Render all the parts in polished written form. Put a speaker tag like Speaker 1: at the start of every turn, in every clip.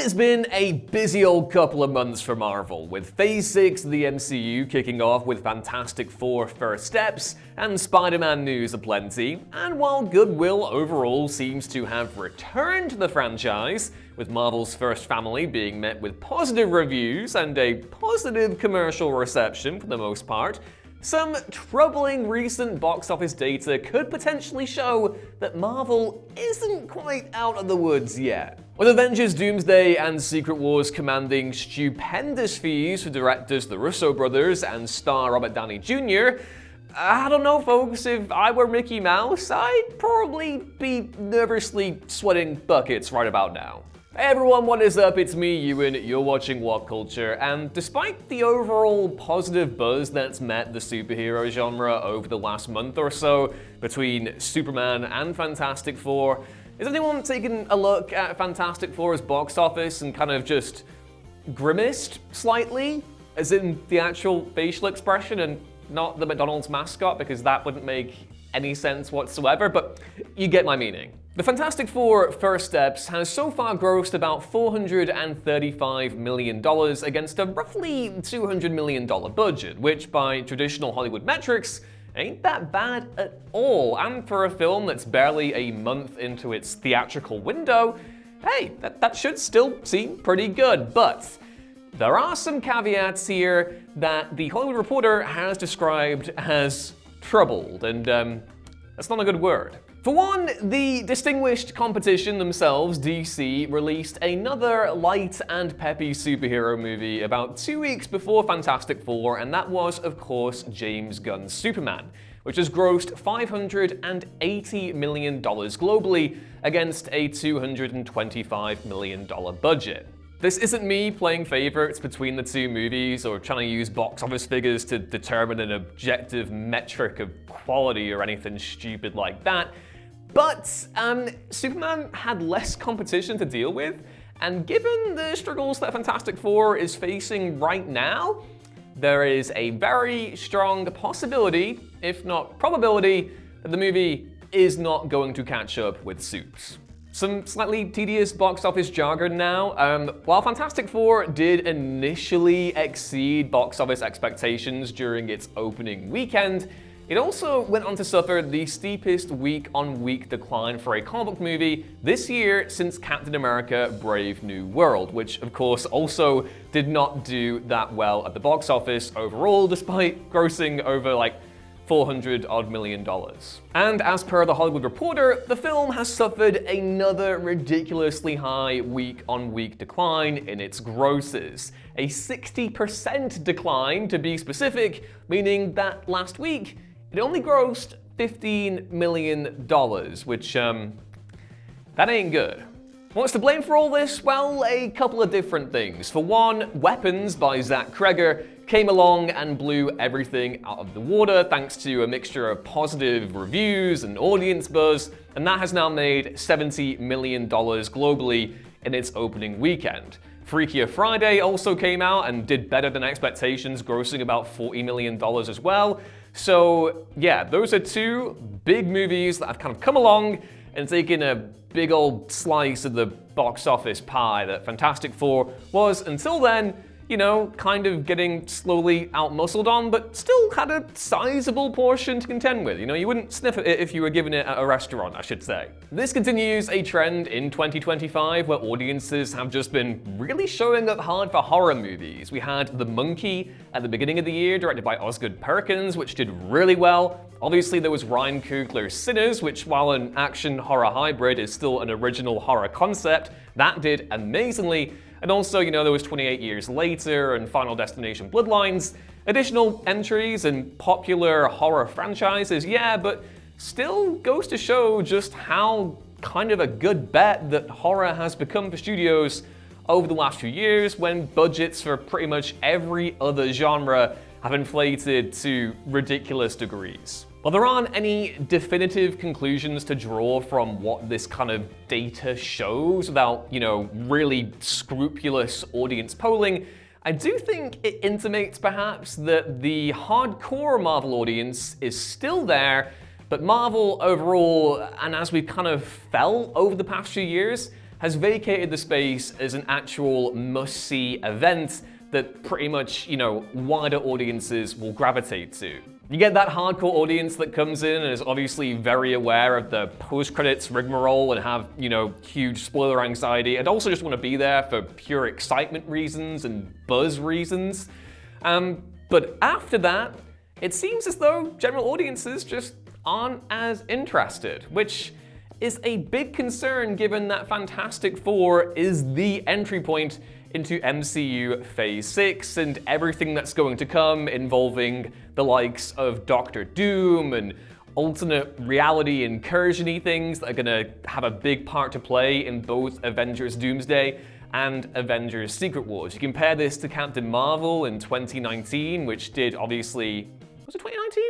Speaker 1: it's been a busy old couple of months for Marvel, with Phase 6 of the MCU kicking off with Fantastic Four First Steps and Spider-Man news aplenty, and while goodwill overall seems to have returned to the franchise, with Marvel's first family being met with positive reviews and a positive commercial reception for the most part, some troubling recent box office data could potentially show that Marvel isn't quite out of the woods yet. With Avengers Doomsday and Secret Wars commanding stupendous fees for directors the Russo brothers and star Robert Downey Jr., I don't know folks, if I were Mickey Mouse, I'd probably be nervously sweating buckets right about now. Hey everyone, what is up? It's me, Ewan, you're watching What Culture, and despite the overall positive buzz that's met the superhero genre over the last month or so between Superman and Fantastic Four, has anyone taken a look at Fantastic Four's box office and kind of just grimaced slightly? As in the actual facial expression and not the McDonald's mascot, because that wouldn't make any sense whatsoever, but you get my meaning. The Fantastic Four First Steps has so far grossed about $435 million against a roughly $200 million budget, which by traditional Hollywood metrics ain't that bad at all. And for a film that's barely a month into its theatrical window, hey, that should still seem pretty good. But there are some caveats here that the Hollywood Reporter has described as troubled, and that's not a good word. For one, the distinguished competition themselves, DC, released another light and peppy superhero movie about 2 weeks before Fantastic Four, and that was, of course, James Gunn's Superman, which has grossed $580 million globally against a $225 million budget. This isn't me playing favorites between the two movies or trying to use box office figures to determine an objective metric of quality or anything stupid like that. But Superman had less competition to deal with, and given the struggles that Fantastic Four is facing right now, there is a very strong possibility, if not probability, that the movie is not going to catch up with Supes. Some slightly tedious box office jargon now. While Fantastic Four did initially exceed box office expectations during its opening weekend, it also went on to suffer the steepest week-on-week decline for a comic book movie this year since Captain America: Brave New World, which of course also did not do that well at the box office overall, despite grossing over like $400 million. And as per the Hollywood Reporter, the film has suffered another ridiculously high week-on-week decline in its grosses. A 60% decline to be specific, meaning that last week it only grossed $15 million, which, that ain't good. What's to blame for all this? Well, a couple of different things. For one, Weapons by Zach Cregger came along and blew everything out of the water thanks to a mixture of positive reviews and audience buzz, and that has now made $70 million globally in its opening weekend. Freakier Friday also came out and did better than expectations, grossing about $40 million as well. So yeah, those are two big movies that have kind of come along and taken a big old slice of the box office pie that Fantastic Four was, until then, you know, kind of getting slowly out-muscled on, but still had a sizable portion to contend with. You know, you wouldn't sniff at it if you were given it at a restaurant, I should say. This continues a trend in 2025 where audiences have just been really showing up hard for horror movies. We had The Monkey at the beginning of the year, directed by Osgood Perkins, which did really well. Obviously, there was Ryan Coogler's Sinners, which, while an action-horror hybrid, is still an original horror concept. That did amazingly. And also, you know, there was 28 Years Later and Final Destination Bloodlines. Additional entries in popular horror franchises, yeah, but still goes to show just how kind of a good bet that horror has become for studios over the last few years, when budgets for pretty much every other genre have inflated to ridiculous degrees. While there aren't any definitive conclusions to draw from what this kind of data shows without, you know, really scrupulous audience polling, I do think it intimates perhaps that the hardcore Marvel audience is still there, but Marvel overall, and as we've kind of felt over the past few years, has vacated the space as an actual must-see event that pretty much, wider audiences will gravitate to. You get that hardcore audience that comes in and is obviously very aware of the post-credits rigmarole and have, huge spoiler anxiety, and also just want to be there for pure excitement reasons and buzz reasons. But after that, it seems as though general audiences just aren't as interested, which is a big concern given that Fantastic Four is the entry point into MCU Phase 6 and everything that's going to come involving the likes of Doctor Doom and alternate reality incursion-y things that are gonna have a big part to play in both Avengers Doomsday and Avengers Secret Wars. You compare this to Captain Marvel in 2019, which did obviously... Was it 2019?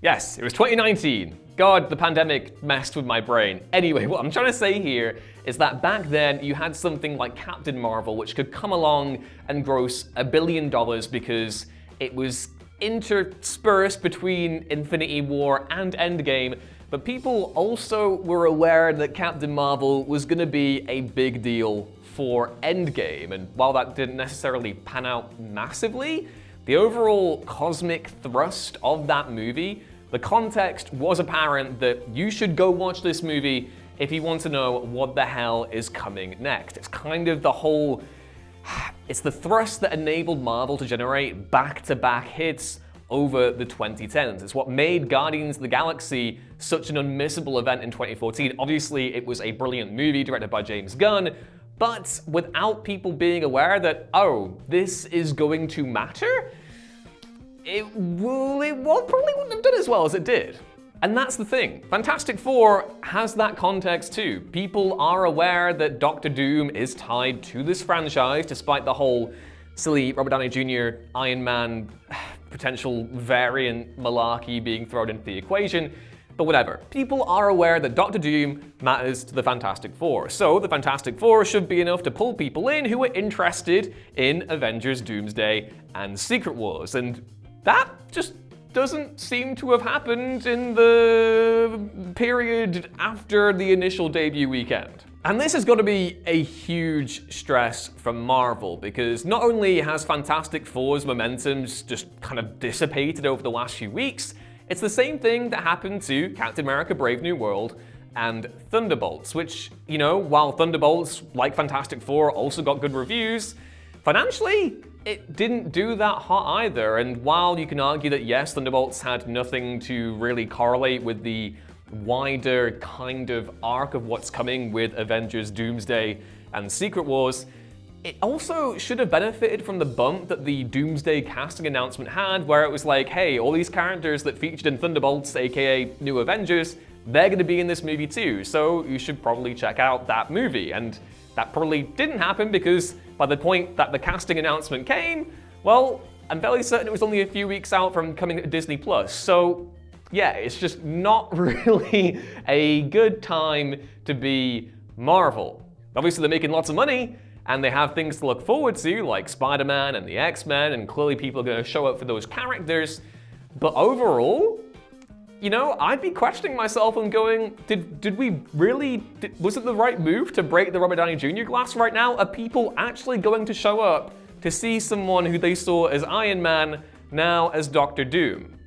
Speaker 1: Yes, it was 2019. God, the pandemic messed with my brain. Anyway, what I'm trying to say here is that back then you had something like Captain Marvel, which could come along and gross $1 billion because it was interspersed between Infinity War and Endgame, but people also were aware that Captain Marvel was gonna be a big deal for Endgame, and while that didn't necessarily pan out massively, the overall cosmic thrust of that movie, the context was apparent that you should go watch this movie if you want to know what the hell is coming next. It's kind of the whole... It's the thrust that enabled Marvel to generate back-to-back hits over the 2010s. It's what made Guardians of the Galaxy such an unmissable event in 2014. Obviously, it was a brilliant movie directed by James Gunn, but without people being aware that, oh, this is going to matter, it probably wouldn't have done as well as it did. And that's the thing. Fantastic Four has that context too. People are aware that Doctor Doom is tied to this franchise, despite the whole silly Robert Downey Jr. Iron Man potential variant malarkey being thrown into the equation. But whatever. People are aware that Doctor Doom matters to the Fantastic Four. So the Fantastic Four should be enough to pull people in who are interested in Avengers Doomsday and Secret Wars. And that just doesn't seem to have happened in the period after the initial debut weekend. And this has got to be a huge stress for Marvel, because not only has Fantastic Four's momentum just kind of dissipated over the last few weeks, it's the same thing that happened to Captain America Brave New World and Thunderbolts, which, while Thunderbolts, like Fantastic Four, also got good reviews, financially, it didn't do that hot either. And while you can argue that yes, Thunderbolts had nothing to really correlate with the wider kind of arc of what's coming with Avengers Doomsday and Secret Wars, it also should have benefited from the bump that the Doomsday casting announcement had, where it was like, hey, all these characters that featured in Thunderbolts, aka New Avengers, they're gonna be in this movie too, so you should probably check out that movie. And that probably didn't happen because by the point that the casting announcement came, well, I'm fairly certain it was only a few weeks out from coming to Disney+. So yeah, it's just not really a good time to be Marvel. Obviously they're making lots of money, and they have things to look forward to, like Spider-Man and the X-Men, and clearly people are gonna show up for those characters. But overall, I'd be questioning myself and going, did we really, was it the right move to break the Robert Downey Jr. glass right now? Are people actually going to show up to see someone who they saw as Iron Man now as Doctor Doom?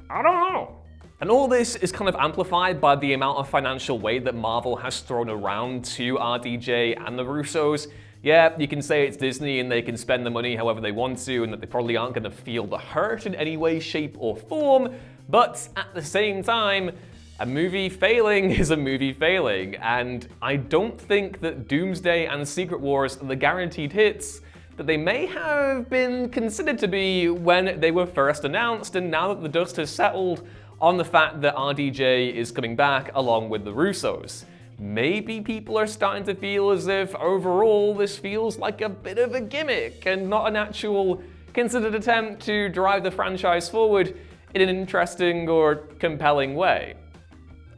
Speaker 1: I don't know. And all this is kind of amplified by the amount of financial weight that Marvel has thrown around to RDJ and the Russos. Yeah, you can say it's Disney and they can spend the money however they want to, and that they probably aren't going to feel the hurt in any way, shape, or form. But at the same time, a movie failing is a movie failing, and I don't think that Doomsday and Secret Wars are the guaranteed hits that they may have been considered to be when they were first announced, and now that the dust has settled on the fact that RDJ is coming back along with the Russos, maybe people are starting to feel as if overall this feels like a bit of a gimmick and not an actual considered attempt to drive the franchise forward in an interesting or compelling way.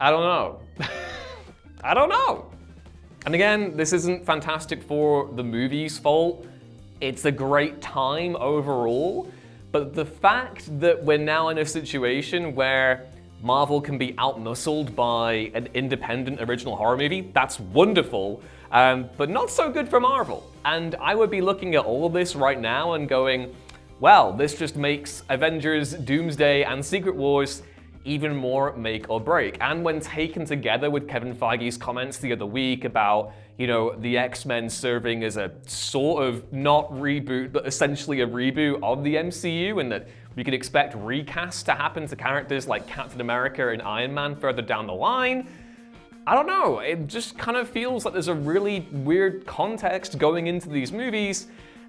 Speaker 1: I don't know. I don't know. And again, this isn't Fantastic Four the movie's fault. It's a great time overall, but the fact that we're now in a situation where Marvel can be outmuscled by an independent original horror movie. That's wonderful, but not so good for Marvel. And I would be looking at all of this right now and going, well, this just makes Avengers, Doomsday, and Secret Wars even more make or break. And when taken together with Kevin Feige's comments the other week about, the X-Men serving as a sort of not reboot, but essentially a reboot of the MCU, and that we could expect recasts to happen to characters like Captain America and Iron Man further down the line, I don't know, it just kind of feels like there's a really weird context going into these movies,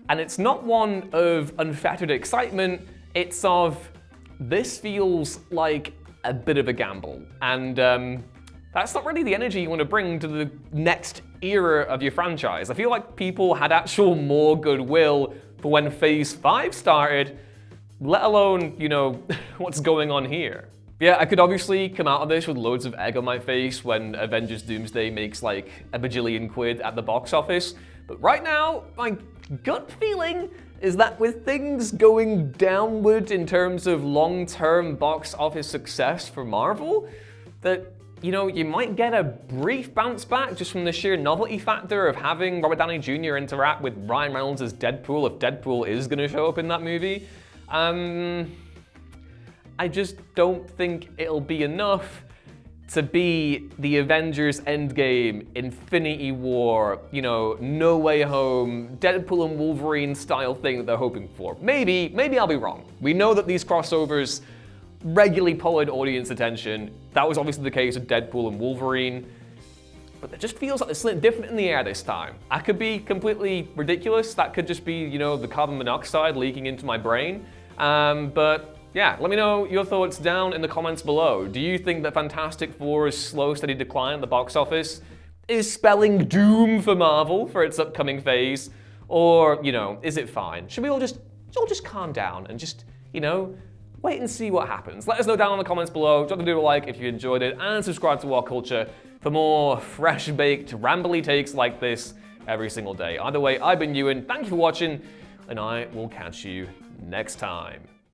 Speaker 1: and it's not one of unfettered excitement, it's of, this feels like a bit of a gamble. And that's not really the energy you want to bring to the next era of your franchise. I feel like people had actual more goodwill for when Phase 5 started, let alone, what's going on here. Yeah, I could obviously come out of this with loads of egg on my face when Avengers Doomsday makes like a bajillion quid at the box office, but right now, my gut feeling is that with things going downward in terms of long-term box office success for Marvel, that, you might get a brief bounce back just from the sheer novelty factor of having Robert Downey Jr. interact with Ryan Reynolds as Deadpool, if Deadpool is going to show up in that movie. I just don't think it'll be enough to be the Avengers Endgame, Infinity War, No Way Home, Deadpool and Wolverine style thing that they're hoping for. Maybe I'll be wrong. We know that these crossovers regularly pull in audience attention. That was obviously the case with Deadpool and Wolverine. But it just feels like there's something different in the air this time. I could be completely ridiculous. That could just be, the carbon monoxide leaking into my brain. But yeah, let me know your thoughts down in the comments below. Do you think that Fantastic Four's slow, steady decline at the box office is spelling doom for Marvel for its upcoming phase? Or, is it fine? Should we all just calm down and just, wait and see what happens? Let us know down in the comments below. Drop the video a like if you enjoyed it, and subscribe to Our Culture for more fresh-baked, rambly takes like this every single day. Either way, I've been Ewan. Thank you for watching, and I will catch you next time.